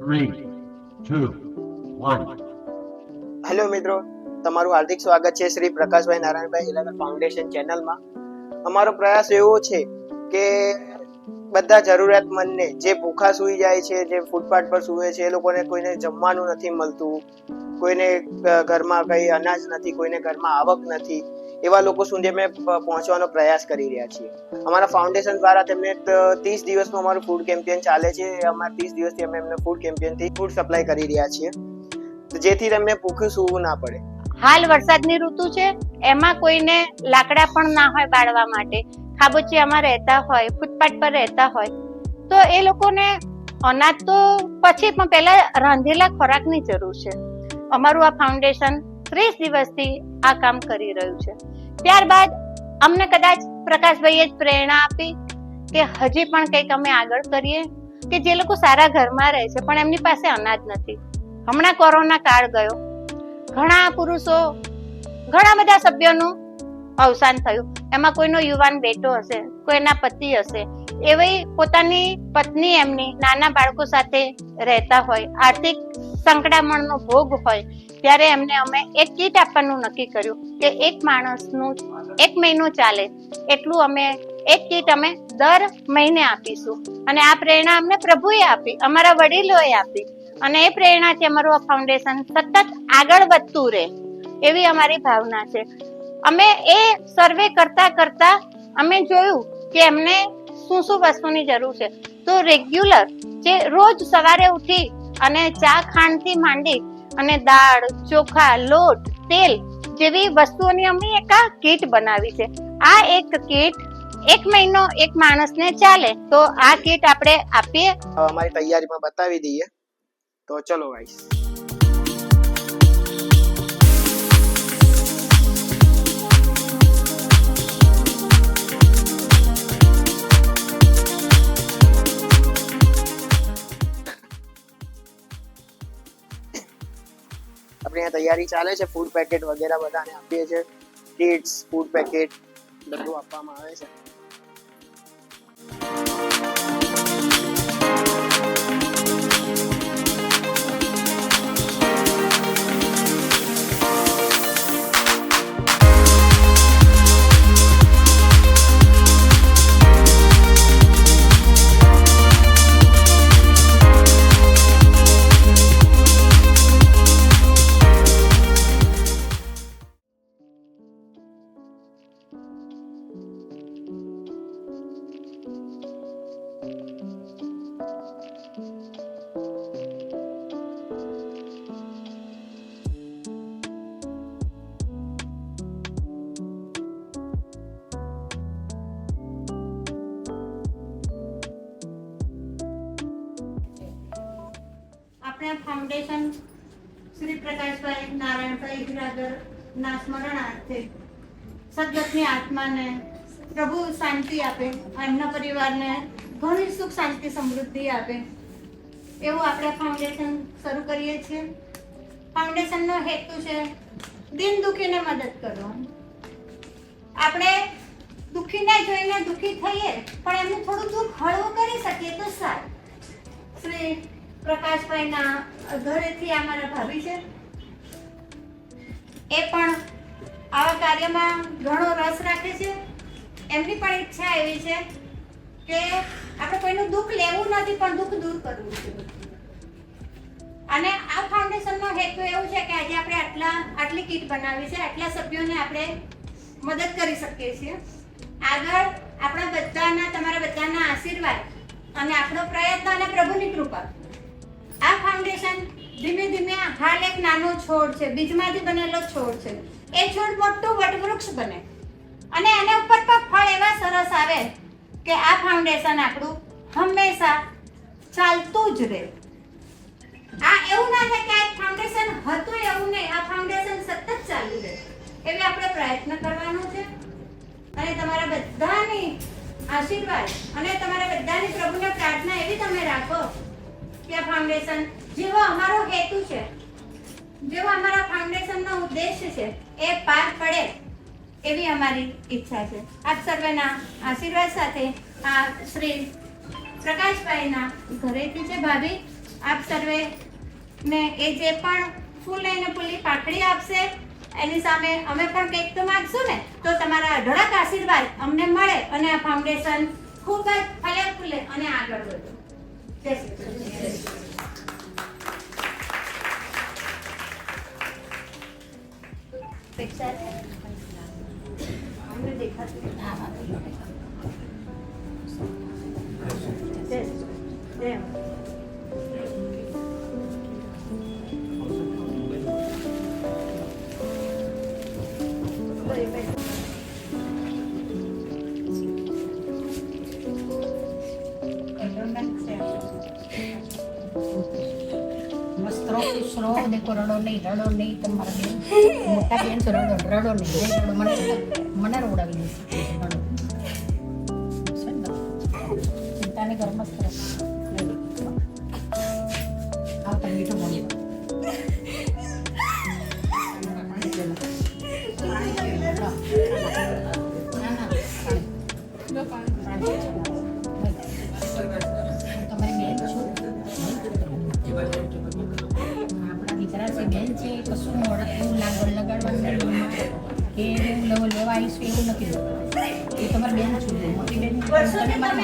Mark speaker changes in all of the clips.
Speaker 1: 3, 2, 1.
Speaker 2: Hello મિત્રો, તમારું હાર્દિક સ્વાગત છે શ્રી પ્રકાશભાઈ નારાયણભાઈ હિલાગર ફાઉન્ડેશન ચેનલમાં. અમારો પ્રયાસ એવો છે કે બધા જરૂરિયાતમંદને જે ભૂખા સૂઈ જાય છે, જે ફૂટપાથ પર સૂવે છે, એ લોકોને કોઈને જમવાનું નથી મળતું, કોઈને ઘરમાં કંઈ અનાજ નથી, કોઈને ઘરમાં આવક નથી, એવા લોકો સુધી અમે પહોંચવાનો પ્રયાસ કરી રહ્યા છીએ. અમારા ફાઉન્ડેશન દ્વારા તેમને 30 દિવસનું અમારું ફૂડ કેમ્પેન ચાલે છે. અમારા 30 દિવસથી અમે એમને ફૂડ કેમ્પેનથી ફૂડ સપ્લાય કરી રહ્યા છીએ, જેથી તેમને ભૂખ્યું સૂવું ના પડે.
Speaker 3: હાલ વરસાદની ઋતુ છે, એમાં કોઈને લાકડા પણ ના હોય બાળવા માટે, ખાબોચિયામાં રહેતા હોય, ફૂટપાથ પર રહેતા હોય, તો એ લોકોને અનાજ તો પછી પણ પહેલા રાંધેલા ખોરાકની જરૂર છે. અમારું આ ફાઉન્ડેશન 30 દિવસથી આ કામ કરી રહ્યું છે. ત્યારબાદ અમને કદાચ પ્રકાશભાઈએ જ પ્રેરણા આપી કે હજી પણ કંઈક અમે આગળ કરીએ, કે જે લોકો સારા ઘરમાં રહે છે પણ એમની પાસે અનાજ નથી. હમણાં કોરોના કાળ ગયો, ઘણા પુરુષો, ઘણા બધા સભ્યોનું અવસાન થયું. એમાં કોઈનો યુવાન બેટો હશે, કોઈના પતિ હશે, એવી પોતાની પત્ની એમની નાના બાળકો સાથે રહેતા હોય, આર્થિક સંકળામણનો ભોગ હોય, ત્યારે એમને અમે એક કીટ આપવાનું નક્કી કર્યું કે એક માણસનું 1 મહિનો ચાલે એટલું અમે એક કીટ અમે દર મહિને આપીશું. અને આ પ્રેરણા અમને પ્રભુએ આપી, અમારા વડીલોએ આપી, અને એ પ્રેરણાથી અમારું આ ફાઉન્ડેશન સતત આગળ વધતું રહે એવી અમારી ભાવના છે. અમે એ સર્વે કરતા અમે જોયું કે એમને શું વસ્તુની જરૂર છે. તો રેગ્યુલર જે રોજ સવારે ઉઠી અને ચા ખાંડથી માંડી અને દાળ, ચોખા, લોટ, તેલ જેવી વસ્તુઓની અમે એક આ કીટ બનાવી છે. આ એક કીટ 1 મહિનો એક માણસને ચાલે, તો આ કીટ આપણે આપીએ.
Speaker 2: અમારી તૈયારીમાં બતાવી દઈએ તો ચલો ગાઈસ. આપણે અહીંયા તૈયારી ચાલે છે. ફૂડ પેકેટ વગેરે બધાને આપીએ છીએ. કિટ્સ, ફૂડ પેકેટ બધું આપવામાં આવે છે.
Speaker 3: આપણે ફાઉન્ડેશન શ્રી પ્રકાશભાઈ નારાયણભાઈ હિરાગર ના સ્મરણાર્થે સદગતની આત્માને પ્રભુ શાંતિ આપે, એમના પરિવારને ઘણી સુખ શાંતિ સમૃદ્ધિ આપે એવું આપણે ફાઉન્ડેશન શરૂ કરીએ છીએ. ફાઉન્ડેશનનો હેતુ છે દિન દુખીને મદદ કરવાનો. આપણે દુખીને જોઈને દુખી થઈએ પણ એમનું થોડું દુઃખ હળવું કરી શકીએ તો સારું. શ્રી પ્રકાશભાઈના ઘરેથી અમારા ભાભી છે, એ પણ આવા કાર્યમાં ઘણો રસ રાખે છે. એમની પણ ઈચ્છા એવી છે કે આપણે કોઈનું દુઃખ લેવું નથી પણ દુઃખ દૂર કરવું છે. અને આ ફાઉન્ડેશનનો હેતુ એવું છે કે આજે આપણે આટલી કીટ બનાવી છે, આટલા સભ્યોને આપણે મદદ કરી શકીએ છીએ. આગળ આપણા બધાના, તમારા બધાના આશીર્વાદ અને આપણો પ્રયત્ન અને પ્રભુની કૃપા, આ ફાઉન્ડેશન ધીમે ધીમે હાલ એક નાનો છોડ છે, બીજમાંથી બનેલો છોડ છે. એ છોડ મોટું વટવૃક્ષ બને અને એના ઉપર પણ ફળ એવા સરસ આવે કે આ ફાઉન્ડેશન આપણું હંમેશા ચાલતું જ રહે. આ એવું ના થાય કે આ ફાઉન્ડેશન હતું એવું નહીં, આ ફાઉન્ડેશન સતત ચાલુ રહે એવી આપણે પ્રયત્ન કરવાનો છે. અને તમારા બધાની આશીર્વાદ અને તમારા બધાની પ્રભુને પ્રાર્થના એવી તમે રાખો કે આ ફાઉન્ડેશન જેવો અમારો હેતુ છે, જેવો અમારા ફાઉન્ડેશનનો ઉદ્દેશ્ય છે, એ પાર પડે એવી અમારી ઈચ્છા છે. આપ સર્વેના આશીર્વાદ સાથે આ શ્રી પ્રકાશભાઈના ઘરેથી છે ભાભી આપ સર્વે ને એ જે પણ ફૂલ લઈને ફૂલની પાકડી આપશે એની સામે અમે પણ કંઈક તો માગશું ને, તો તમારા અઢળક આશીર્વાદ અમને મળે અને આ ફાઉન્ડેશન ખૂબ જ ફલે ફૂલે અને આગળ વધે. જય શ્રી કૃષ્ણ. અપેક્ષા છે અમને દેખાતું જય જય
Speaker 4: વસ્ત્રો શ્રો દેખો રડો નહીં તમારા બેન મોટા બેન તો રડો નહીં રડો મને રોડાવી દેશે રડો ચિંતાને ઘર મસ્ત આવતા મીઠું મળી તમારી બેન છું આપણા દીકરા છે બેન છે કશું એવું લગાડવાનું કે એવું લેવા આવીશું એવું નથી એ તમારી બેન છું મોટી બેન આપણા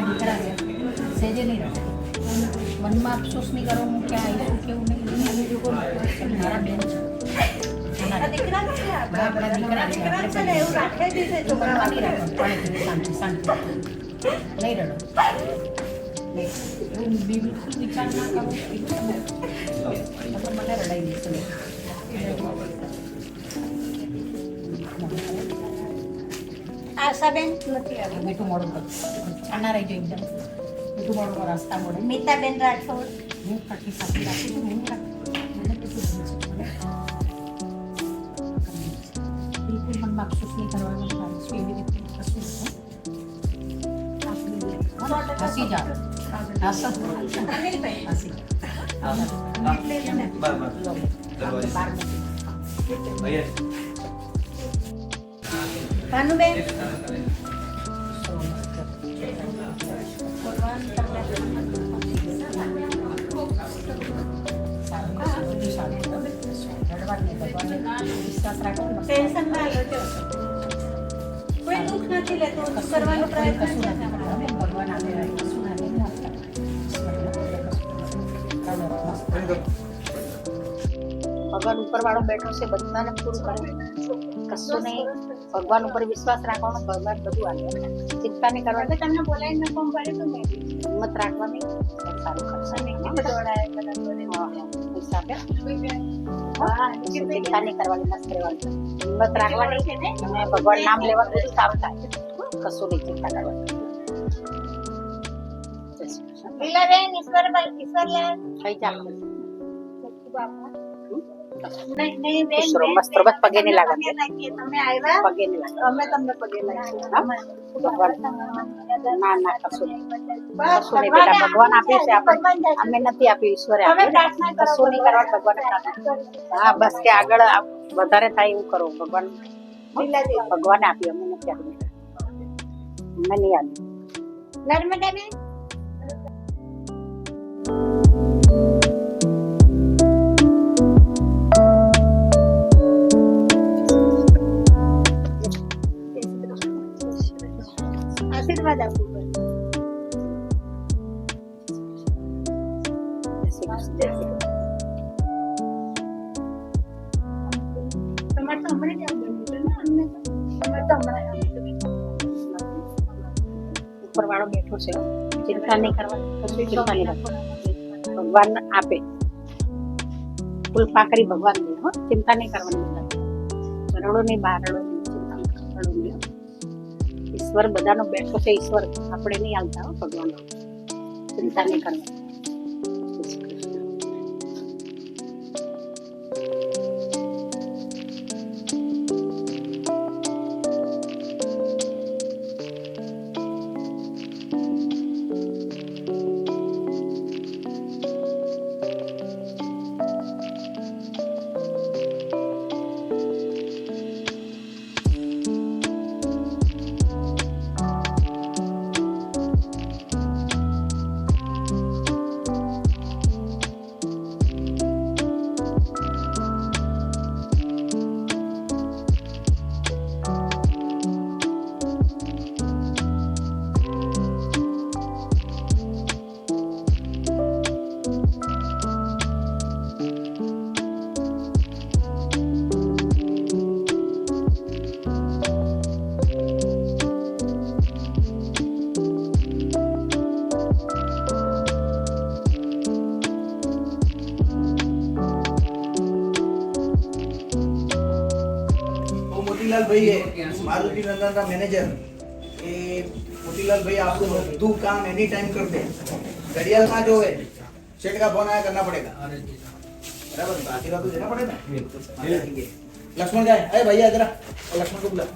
Speaker 4: દીકરા છે સેજે નહીં રહે મનમાં અફસોસ નહીં કરો હું ક્યાં આવીશું કેવું નહીં મારા બેન છે આપણા દીકરા છે એવું રાખે તો નહીં રાખવાનું શાંતિ શાંતિ નહીં રડો એવું બિલકુલ વિચાર ના કરો તો મને રડાઈ દેશે
Speaker 3: આશાબેન નથી આવી.
Speaker 4: મીઠું મોડું કર છાના રહી જાય એકદમ મીઠું મોડું કર રસ્તા મોડે
Speaker 3: મીતાબેન રાઠોડ
Speaker 4: હું કાકી સાથે રાખી છું હું બિલકુલ મનમાં અફસોસ નહીં કરવાનું એવી રીતે કશું હસી જાઓ હસી
Speaker 3: ભાનુબેન ટેન્શન ના લેજો, કોઈ દુઃખ નથી લેતો, કરવાનો પ્રયત્ન છે.
Speaker 4: ભગવાન આપે કશું ના ભગવાન ઉપર વાળો બેઠો છે બધાને પૂરું કરે કશું નહીં ભગવાન ઉપર વિશ્વાસ રાખવાનો ભગવાન બધું આપે ચિંતા નહીં કરવાની.
Speaker 3: તમને બોલાવીને ફોન કર્યું હતું મેં
Speaker 4: હિંમત રાખવાની સારું કરશે પૈસા આપે ચિંતા નહીં કરવાની મસ્ત રહેવાની હિંમત રાખવાની અને ભગવાન નામ લેવાનું બધું સારું થાય કશું નહીં ચિંતા કરવાની.
Speaker 3: લીલાબેન ઈશ્વરલાલ
Speaker 4: થઈ જાય
Speaker 3: નહીં બેન
Speaker 4: મસ્ત બસ પગે નહીં લાગવાની
Speaker 3: તમે આવ્યા
Speaker 4: પગે નહીં લાગે
Speaker 3: અમે તમને પગે લાગીએ.
Speaker 4: ના ના કશું નહીં કશું નહીં બેટા ભગવાન આપ્યું છે આપણે અમે નથી આપ્યું ઈશ્વરે આપ્યું કશું નહીં કરવાનું ભગવાને પ્રાર્થના હા બસ કે આગળ વધારે થાય એવું કરો ભગવાન ભગવાને આપ્યું અમે નથી આપ્યું અમે નહીં આપ્યું.
Speaker 3: નર્મદાબેન આશીર્વાદ આપો. તમારે તો હમણાં જ આવવાનું હતું ને અમને તમારે તો હમણાં
Speaker 4: ઉપર વાળો બેઠો છે ચિંતા નહીં કરવાની કશું ચિંતા નહીં રાખવાની ભગવાન આપે ફૂલ પાકડી ભગવાન દે હો ચિંતા નહીં કરવાની રડો નહીં બહાર રડો નહીં ચિંતા રડો નહીં ઈશ્વર બધાનો બેઠો છે ઈશ્વર આપણે નહીં આવતા હો ભગવાન ચિંતા નહીં કરવાની.
Speaker 5: ભાઈ મારુતિ નંદન का मैनेजर ये मोतीलाल भाई आपको બધું કામ એની ટાઈમ कर दे घड़ियाल जो है सेट का फोन आया करना पड़ेगा बराबर बाकी तो देना पड़ेगा लक्ष्मण जाए अरे भैया जरा लक्ष्मण को बुला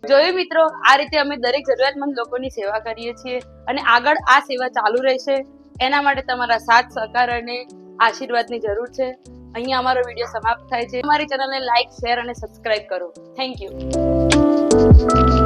Speaker 6: જોયું મિત્રો, આ રીતે અમે દરેક જરૂરિયાતમંદ લોકોની સેવા કરીએ છીએ અને આગળ આ સેવા ચાલુ રહેશે. એના માટે તમારા સાથ સહકાર અને આશીર્વાદની જરૂર છે. અહીંયા અમારો વિડીયો સમાપ્ત થાય છે. અમારી ચેનલને લાઈક, શેર અને સબસ્ક્રાઇબ કરો. Thank you.